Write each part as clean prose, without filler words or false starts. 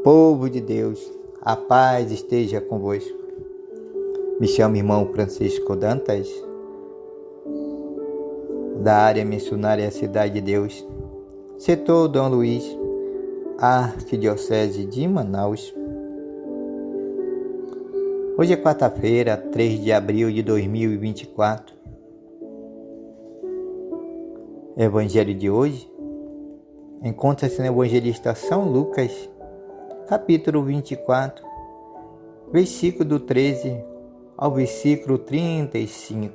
Povo de Deus, a paz esteja convosco. Me chamo irmão Francisco Dantas, da área missionária Cidade de Deus, setor Dom Luís, Arquidiocese de Manaus. Hoje é quarta-feira, 3 de abril de 2024. O evangelho de hoje encontra-se no evangelista São Lucas, capítulo 24, versículo do 13 ao versículo 35.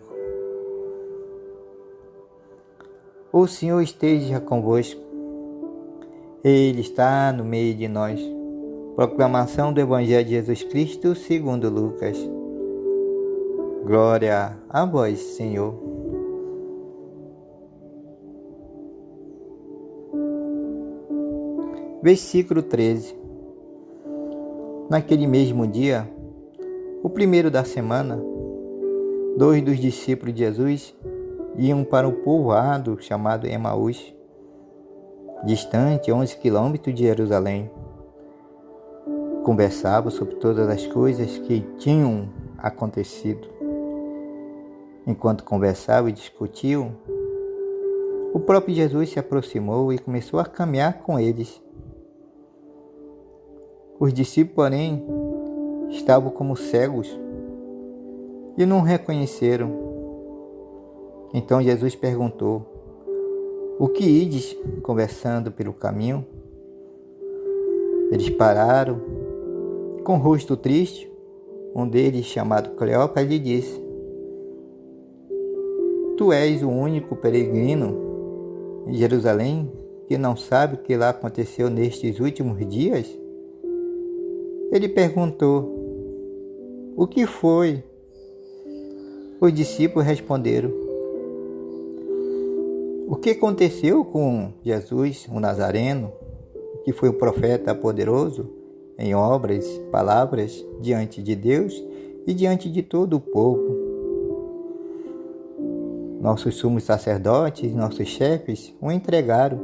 O Senhor esteja convosco. Ele está no meio de nós. Proclamação do Evangelho de Jesus Cristo segundo Lucas. Glória a vós, Senhor. Versículo 13. Naquele mesmo dia, o primeiro da semana, 2 dos discípulos de Jesus iam para o povoado chamado Emaús, distante 11 quilômetros de Jerusalém. Conversavam sobre todas as coisas que tinham acontecido. Enquanto conversavam e discutiam, o próprio Jesus se aproximou e começou a caminhar com eles. Os discípulos, porém, estavam como cegos e não reconheceram. Então Jesus perguntou: "O que ides conversando pelo caminho?" Eles pararam, com o rosto triste. Um deles, chamado Cleopas, lhe disse: "Tu és o único peregrino em Jerusalém que não sabe o que lá aconteceu nestes últimos dias?" Ele perguntou: "O que foi?" Os discípulos responderam: "O que aconteceu com Jesus, o Nazareno, que foi um profeta poderoso em obras e palavras diante de Deus e diante de todo o povo. Nossos sumos sacerdotes e nossos chefes o entregaram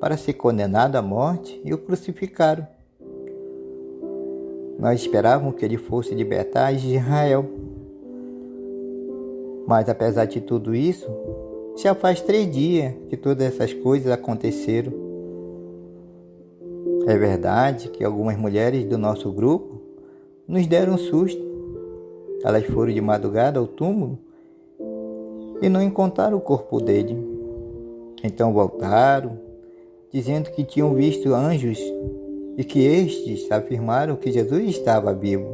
para ser condenado à morte e o crucificaram. Nós esperávamos que ele fosse libertar Israel. Mas apesar de tudo isso, já faz 3 dias que todas essas coisas aconteceram. É verdade que algumas mulheres do nosso grupo nos deram um susto. Elas foram de madrugada ao túmulo e não encontraram o corpo dele. Então voltaram, dizendo que tinham visto anjos e que estes afirmaram que Jesus estava vivo.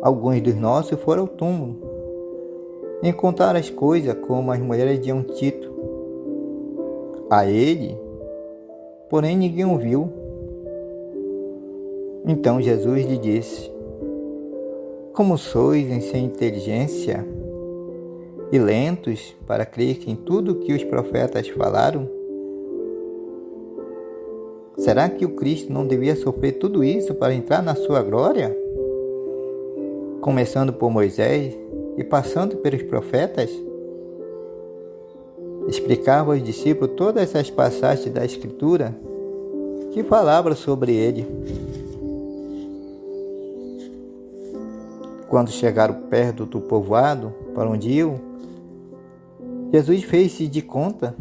Alguns dos nossos foram ao túmulo, encontraram as coisas como as mulheres tinham dito. A ele, porém, ninguém o viu." Então Jesus lhe disse: "Como sois em sem inteligência e lentos para crer em tudo que os profetas falaram? Será que o Cristo não devia sofrer tudo isso para entrar na sua glória? Começando por Moisés e passando pelos profetas?" Explicava aos discípulos todas essas passagens da Escritura que falavam sobre ele. Quando chegaram perto do povoado para onde iam, Jesus fez-se de conta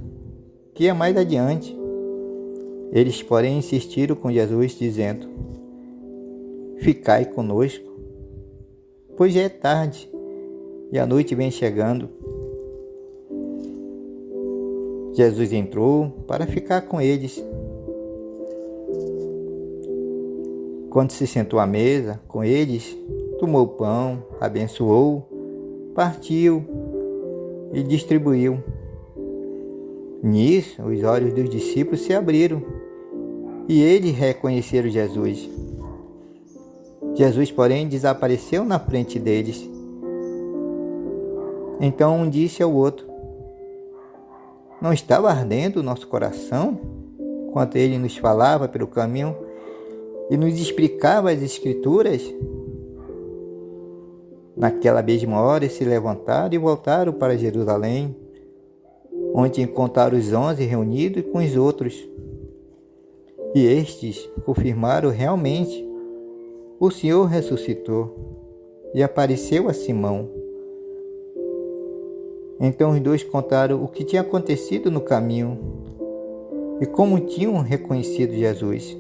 que ia mais adiante. Eles, porém, insistiram com Jesus, dizendo: "Ficai conosco, pois já é tarde e a noite vem chegando." Jesus entrou para ficar com eles. Quando se sentou à mesa com eles, tomou o pão, abençoou, partiu e distribuiu. Nisso, os olhos dos discípulos se abriram e eles reconheceram Jesus. Jesus, porém, desapareceu na frente deles. Então um disse ao outro: "Não estava ardendo o nosso coração enquanto ele nos falava pelo caminho e nos explicava as Escrituras?" Naquela mesma hora se levantaram e voltaram para Jerusalém, onde encontraram os 11 reunidos com os outros. E estes confirmaram realmente: o Senhor ressuscitou e apareceu a Simão. Então os dois contaram o que tinha acontecido no caminho e como tinham reconhecido Jesus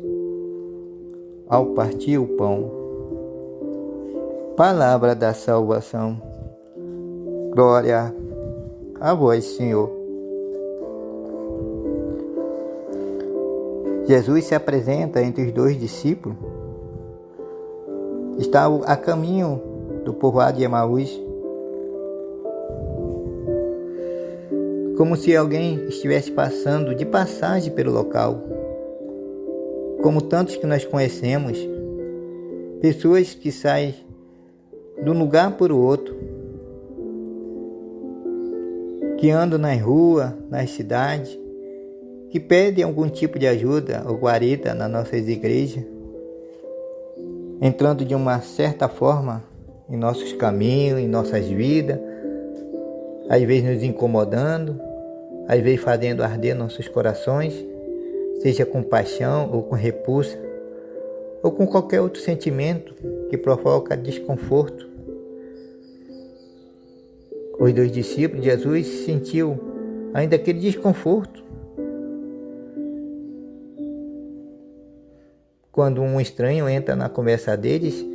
ao partir o pão. Palavra da salvação. Glória a vós, Senhor. Jesus se apresenta entre os dois discípulos. Estavam a caminho do povoado de Emaús, como se alguém estivesse passando de passagem pelo local. Como tantos que nós conhecemos, pessoas que saem de um lugar para o outro, que andam nas ruas, nas cidades, que pedem algum tipo de ajuda ou guarida nas nossas igrejas, entrando de uma certa forma em nossos caminhos, em nossas vidas, às vezes nos incomodando, às vezes fazendo arder nossos corações, seja com paixão ou com repulsa, ou com qualquer outro sentimento que provoca desconforto. Os dois discípulos de Jesus sentiu ainda aquele desconforto quando um estranho entra na conversa deles,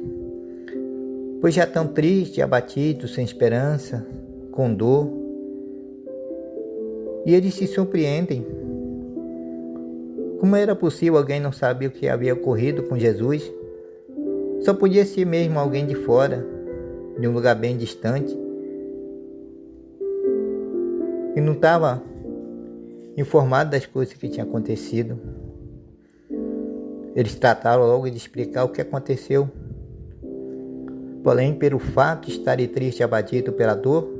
pois já tão tristes, abatidos, sem esperança, com dor. E eles se surpreendem. Como era possível alguém não saber o que havia ocorrido com Jesus? Só podia ser mesmo alguém de fora, de um lugar bem distante, e não estava informado das coisas que tinham acontecido. Eles trataram logo de explicar o que aconteceu. Porém, pelo fato de estarem tristes e abatidos pela dor,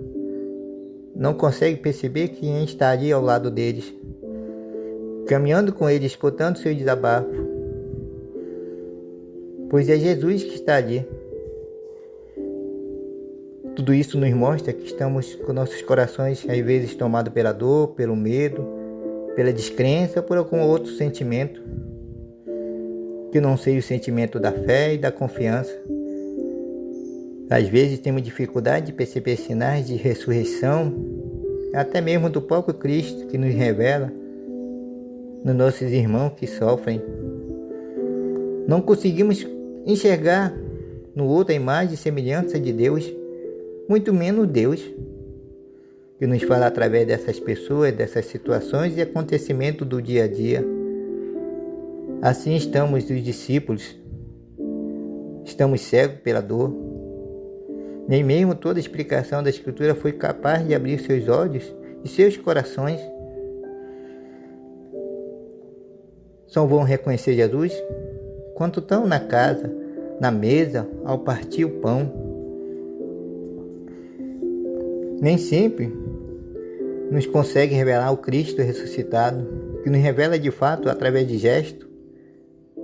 não conseguem perceber quem está ali ao lado deles, caminhando com eles, escutando seu desabafo. Pois é Jesus que está ali. Tudo isso nos mostra que estamos com nossos corações às vezes tomados pela dor, pelo medo, pela descrença, por algum outro sentimento, que não seja o sentimento da fé e da confiança. Às vezes temos dificuldade de perceber sinais de ressurreição, até mesmo do próprio Cristo, que nos revela nos nossos irmãos que sofrem. Não conseguimos enxergar no outro a imagem e semelhança de Deus, muito menos Deus, que nos fala através dessas pessoas, dessas situações e acontecimentos do dia a dia. Assim estamos os discípulos, estamos cegos pela dor. Nem mesmo toda a explicação da Escritura foi capaz de abrir seus olhos e seus corações. Só vão reconhecer Jesus quando estão na casa, na mesa, ao partir o pão. Nem sempre nos consegue revelar o Cristo ressuscitado, que nos revela de fato através de gesto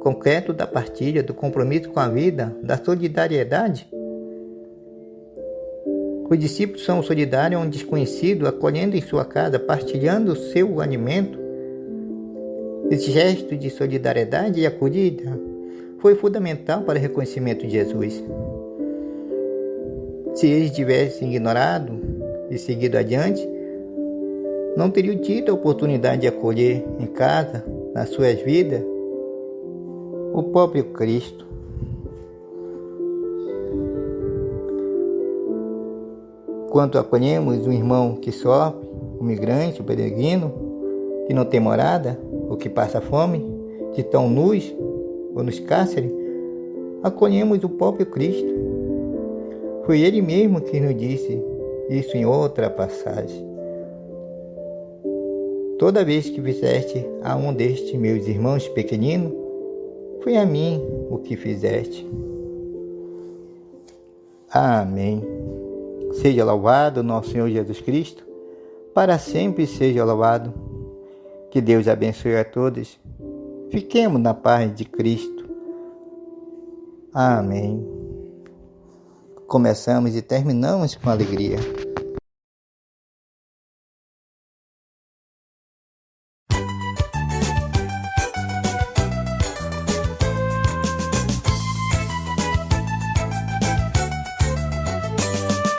concreto da partilha, do compromisso com a vida, da solidariedade. Os discípulos são solidários a um desconhecido, acolhendo em sua casa, partilhando o seu alimento. Esse gesto de solidariedade e acolhida foi fundamental para o reconhecimento de Jesus. Se eles tivessem ignorado e seguido adiante, não teriam tido a oportunidade de acolher em casa, nas suas vidas, o próprio Cristo. Quando acolhemos um irmão que sofre, um migrante, um peregrino, que não tem morada, ou que passa fome, que estão nus ou nos cárceres, acolhemos o próprio Cristo. Foi Ele mesmo que nos disse isso em outra passagem. Toda vez que fizeste a um destes meus irmãos pequeninos, foi a mim o que fizeste. Amém. Seja louvado nosso Senhor Jesus Cristo, para sempre seja louvado. Que Deus abençoe a todos. Fiquemos na paz de Cristo. Amém. Começamos e terminamos com alegria.